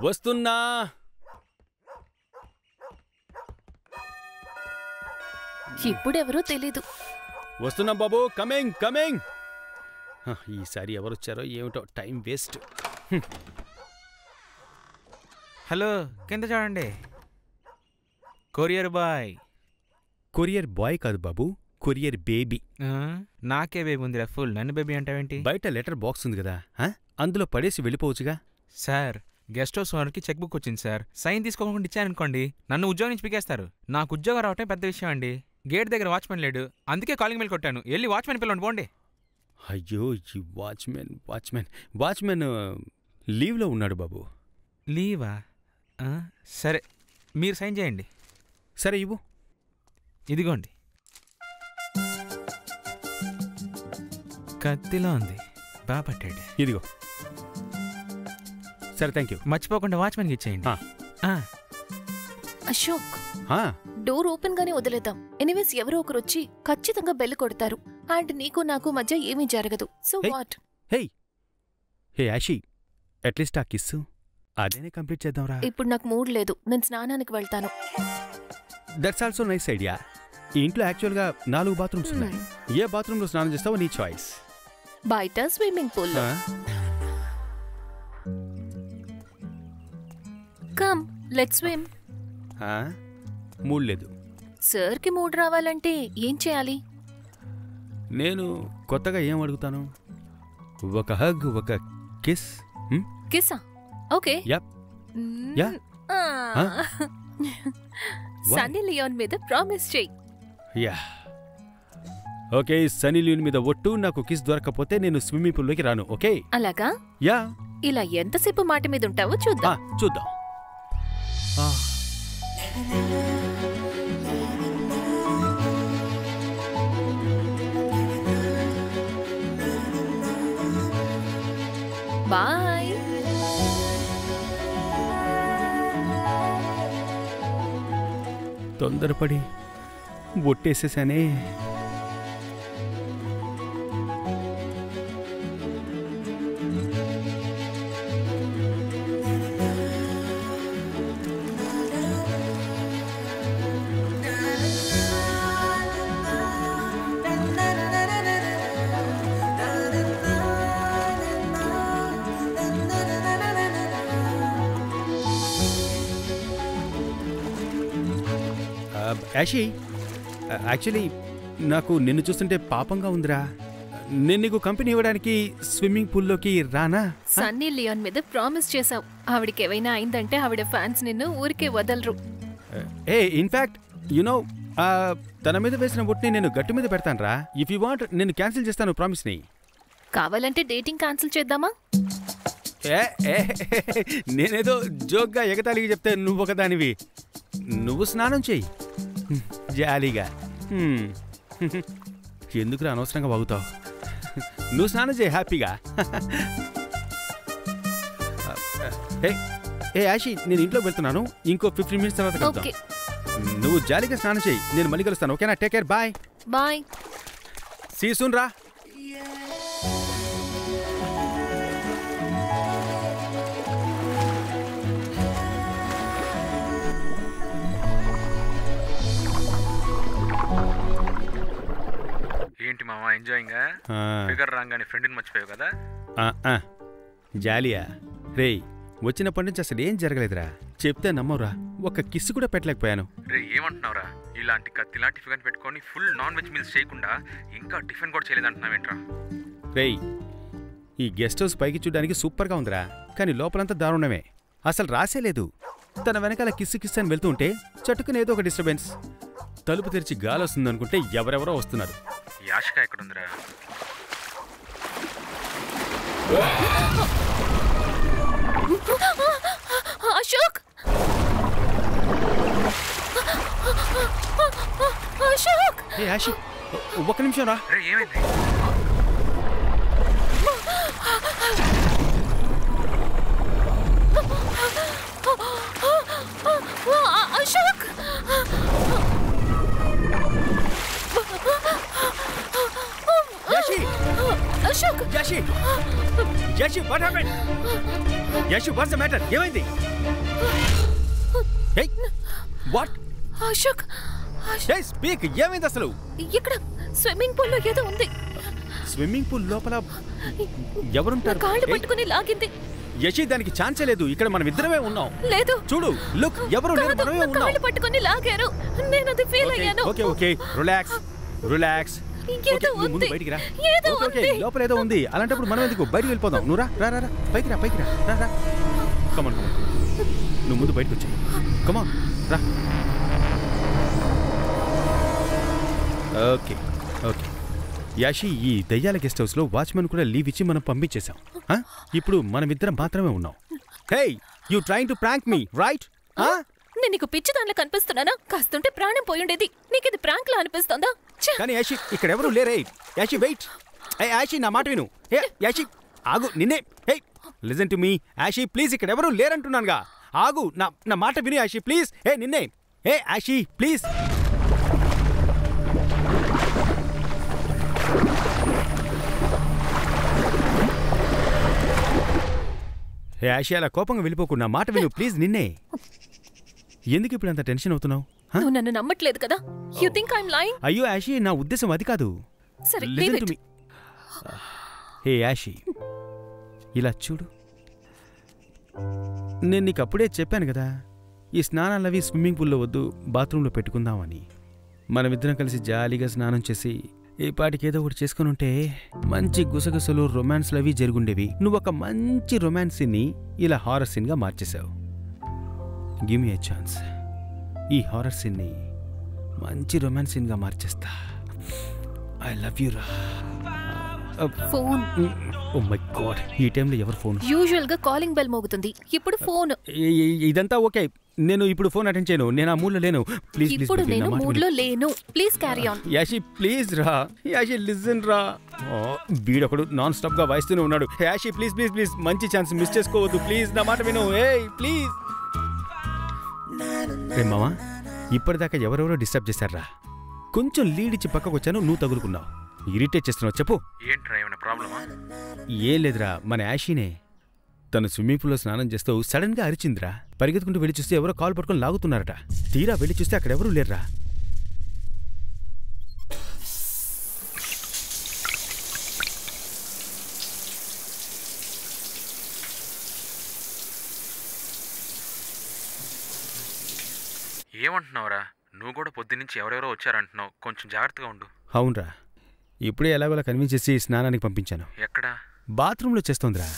వస్తున్నా. ఇప్పుడెవరో తెలీదు. వస్తున్నా బాబు. Coming coming. ఈసారి ఎవరొచ్చారో ఏమిటో, టైం వేస్ట్. హలో, కింద చూడండి. Courier boy. కొరియర్ బాయ్ కాదు బాబు, కొరియర్ బేబీ. నాకే బేబీ ఉందిరా, ఫుల్ నన్ను బేబీ అంటావేంటి? బయట లెటర్ బాక్స్ ఉంది కదా, అందులో పడేసి వెళ్ళిపోవచ్చుగా. సార్, గెస్ట్ హౌస్ ఓనర్కి చెక్ బుక్ వచ్చింది సార్. సైన్ తీసుకోకుండా ఇచ్చారనుకోండి, నన్ను ఉద్యోగం నుంచి పికేస్తారు. నాకు ఉద్యోగం రావటం పెద్ద విషయం అండి. గేట్ దగ్గర వాచ్మెన్ లేడు, అందుకే కాలింగ్ మెయిల్ కొట్టాను. వెళ్ళి వాచ్మెన్ పిల్లలు పోండి. అయ్యో, ఈ వాచ్మెన్ లీవ్లో ఉన్నాడు బాబు. లీవా? సరే, మీరు సైన్ చేయండి. సరే ఇవ్వు. ఇదిగోండి. కత్తిలో ఉంది, బాగా పట్టాడు. ఇదిగో. సరే, థ్యాంక్ యూ. మర్చిపోకుండా వాచ్మెన్కి ఇచ్చేయండి. అశోక్, డోర్ ఓపెన్ గానే వదిలేద్దాం. ఎనీవేస్ ఎవరో ఒకరు వచ్చి ఖచ్చితంగా బెల్ కొడతారు. అండ్ నీకు నాకు మధ్య ఏమీ జరగదు. So what? Hey Yashi, at least ఆ కిస్సు అదేనే కంప్లీట్ చేద్దాంరా. ఇప్పుడు నాకు మూడ్ లేదు, నేను స్నానానికి వెళ్తాను. That's also nice idea. ఈ ఇంట్లో యాక్చువల్గా 4 బాత్రూమ్స్ ఉన్నాయి. ఏ బాత్రూంలో స్నానం చేస్తావో నీ చాయిస్. బయట swimming pool. Come, let's swim. Mood లేదు. సర్కి మూడ్ రావాలంటే ఏం చేయాలి? నేను కొత్తగా ఏం అడుగుతాను? ఒక హగ్, ఒక కిస్. కిస్సా? ఓకే. సన్నీ లియోన్ మీద ప్రామిస్ చెయ్యి. ఓకే, సన్నీ లియోన్ మీద ఒట్టు. నాకు కిస్ దొరకకపోతే నేను స్విమ్మింగ్ పూల్లోకి రాను. ఓకే? అలాగా? యా. ఇలా ఎంతసేపు మాట మీద ఉంటావో చూద్దాం. చూద్దాం. బాయ్. తొందరపడి ఒట్టేసేసానే. యాషి, యాక్చువల్లీ నాకు నిన్ను చూస్తుంటే పాపంగా ఉందిరా. నేను నీకు కంపెనీ ఇవ్వడానికి స్విమ్మింగ్ పూల్లోకి రానా? సన్నీ లియోన్ మీద ప్రామిస్ చేసావు. ఆవిడకి ఏమైనా అయిందంటే ఆవిడ ఫ్యాన్స్ నిన్ను ఊరికే వదలరు. ఇన్ఫాక్ట్ యునో, తన మీద వేసిన బొట్టుని నేను గట్టు మీద పెడతాను రా. ఇఫ్ యూ వాంట్ నేను క్యాన్సిల్ చేస్తాను ప్రామిస్ని. కావాలంటే డేటింగ్ క్యాన్సిల్ చేద్దామా? నేనేదో జోక్గా ఎగతాళిగా చెప్తే నువ్వు ఒకదానివి. నువ్వు స్నానం చెయ్యి జాలీగా. ఎందుకురా అనవసరంగా వాగుతావు? నువ్వు స్నానం చేయి హ్యాపీగా. యాషి, నేను ఇంట్లోకి వెళ్తున్నాను. ఇంకో 15 minutes తర్వాత కలుద్దాం. నువ్వు జాలీగా స్నానం చేయి, నేను మళ్ళీ కలుస్తాను. ఓకేనా? Take care. Bye bye. See you soon రా. ఏంటి మామా ఎంజాయింగ్? ఫిగర్ రాగానే ఫ్రెండ్ని మర్చిపోయావు కదా? జాలియా రే, వచ్చినప్పటి నుంచి అసలు ఏం జరగలేదురా. చెప్తే నమ్మవురా, ఒక కిస్ కూడా పెట్టలేకపోయాను. రే ఏమంటున్నావురా? ఇలాంటి కత్తిలాంటి టిఫిన్ పెట్టుకొని ఫుల్ నాన్ వెజ్ మీల్స్ చేయకుండా ఇంకా టిఫిన్ కూడా చేయలేదంటున్నావేంట్రా? రేయ్, ఈ గెస్ట్ హౌస్ పైకి చూడడానికి సూపర్గా ఉందిరా, కానీ లోపలంతా దారుణమే. అసలు రాసేలేదు. తన వెనకాల కిస్సు కిస్ అని వెళ్తూ ఉంటే చటుకుని ఏదో ఒక డిస్టర్బెన్స్. తలుపు తెరిచి గాలి వస్తుందనుకుంటే ఎవరెవరో వస్తున్నారు. యాషిక ఎక్కడుందిరా? అశోక్! అశోక్! యాషి, ఒక్క నిమిషం రా. ఏమైంది? Ashok! Yashi! Ashok! Yashi! Yashu what happened? Yashu what's the matter? ఏమైంది? ఏయ్ వాట్? అశోక్ ఏయ్ స్పీక్. ఏమైంది అసలు? ఇక్కడ స్విమ్మింగ్ పూల్ లో ఏదో ఉంది. స్విమ్మింగ్ పూల్ లోపల ఎవరుంటారు? కాళ్ళు పట్టుకుని లాగింది. యశి దానికి ఛాన్సే లేదు. ఇక్కడ మనం ఇద్దరమే ఉన్నాం. లేదు చూడు లుక్ ఎవరు లేరు, మనమే ఉన్నాం. కాళ్ళు పట్టుకుని లాగారు. నేను అది ఫీల్ అయ్యాను. Okay okay relax relax. ఇంకేదో ఉంది. బయటికి రా. ఏదో ఓకే ఉంది. లోపల ఏదో ఉంది. అలాంటప్పుడు మనం ఎందుకు బయటికి వెళ్ళిపోదాం? నువ్వు రా రా రా పైకి రా పైకి రా రా రా. కమాన్ కమాన్ నువ్వు ముందు బయటకు వచ్చాయి. కమాన్ రా. ఓకే ఓకే యాషి, ఈ దయ్యాల గెస్ట్ హౌస్లో వాచ్మెన్ కూడా లీవ్ ఇచ్చి మనం పంపించేశాం. ఇప్పుడు మనమిద్దరం మాత్రమే ఉన్నాం. Hey you trying to prank me right? నేను నీకు పిచ్చి దానిలో కనిపిస్తున్నానా? కాస్తుంటే ప్రాణం పోయుండేది. నీకు ఇది ప్రాంక్ లా అనిపిస్తోందా? కానీ యాషి ఇక్కడ ఎవరు లేరే. యాషి వెయిట్. ఏ యాషి నా మాట విను. ఏ యాషి ఆగు. నిన్నే. Hey listen to me Yashi please. ఇక్కడ ఎవరు లేరంటున్నానుగా. ఆగు నా మాట విను యాషి ప్లీజ్. ఏ నిన్నే. ఏ యాషి ప్లీజ్. హే యాషి అలా కోపంగా వెళ్ళిపోకుండా మాట విను ప్లీజ్. నిన్నే. ఎందుకు ఇప్పుడు అంత టెన్షన్ అవుతున్నావు? నువ్వు నన్ను నమ్మట్లేదు కదా? You think I am lying? అయ్యో యాషి నా ఉద్దేశం అది కాదు. సరే లిజన్ లీవ్ టు ఇట్. మీ. హే యాషి ఇలా చూడు. నేను నీకు అప్పుడే చెప్పాను కదా, ఈ స్నానాలవి స్విమ్మింగ్ పూల్లో వద్దు, బాత్రూంలో పెట్టుకుందామని. మనమిద్దరం కలిసి జాలీగా స్నానం చేసి ఈ పాటికి ఏదో ఒకటి చేసుకుని ఉంటే మంచి గుసగుసలు రొమాన్స్లు అవి జరుగుండేవి. నువ్వు ఒక మంచి రొమాన్స్ సీన్ని ఇలా హారర్ సీన్గా మార్చేశావు. Give me a chance. ఈ హారర్ సీన్ని మంచి రొమాన్స్ సీన్గా మార్చేస్తా. ఐ లవ్ యూ రా. ఫోన్. ఓ మై గాడ్, ఈ టైంలో ఎవరు ఫోన్? యూజువల్ గా కాలింగ్ బెల్ మోగుతుంది. ఇప్పుడు ఫోన్. ఇదంతా ఓకే. నేను ఇప్పుడు ఫోన్ అటెండ్ చేయను. నేను ఆ మూడ్లో లేను. Please please. ఇప్పుడు నేను మూడ్ లో లేను. Please carry on. Yashi please రా. యాషి లిజన్ రా. వీడొకడు నాన్ స్టాప్ గా వాయిస్తూనే ఉన్నాడు. Yashi please please please. మంచి ఛాన్స్ మిస్ చేసుకోవద్దు ప్లీజ్. నా మాట విను. ఏయ్ ప్లీజ్. రే మామా, ఇప్పటిదాకా ఎవరెవరో డిస్టర్బ్ చేశారా? కొంచెం లీడ్ ఇచ్చి పక్కకు వచ్చాను, నువ్వు తగులుకున్నావు. ఇరిటేట్ చేస్తున్నావు. చెప్పు. ఏంట్రా ఏమైనా ప్రాబ్లమా? ఏం లేదురా, మన యాషీనే. తను స్విమ్మింగ్ పూల్లో స్నానం చేస్తూ సడన్ గా అరిచిందిరా. పరిగెత్తుకుంటూ వెళ్ళి చూస్తే ఎవరో కాలు పట్టుకుని లాగుతున్నారట. తీరా వెళ్ళి చూస్తే అక్కడెవరూ లేర్రా. ఏమంటున్నావురా? నువ్వు కూడా పొద్దున్నుంచి ఎవరెవరో వచ్చారంటున్నావు. కొంచెం జాగ్రత్తగా ఉండు. అవునరా, ఇప్పుడే ఎలాగోలా కన్విన్స్ చేసి స్నానానికి పంపించాను. ఎక్కడా? బాత్రూంలో చేస్తోందిరా.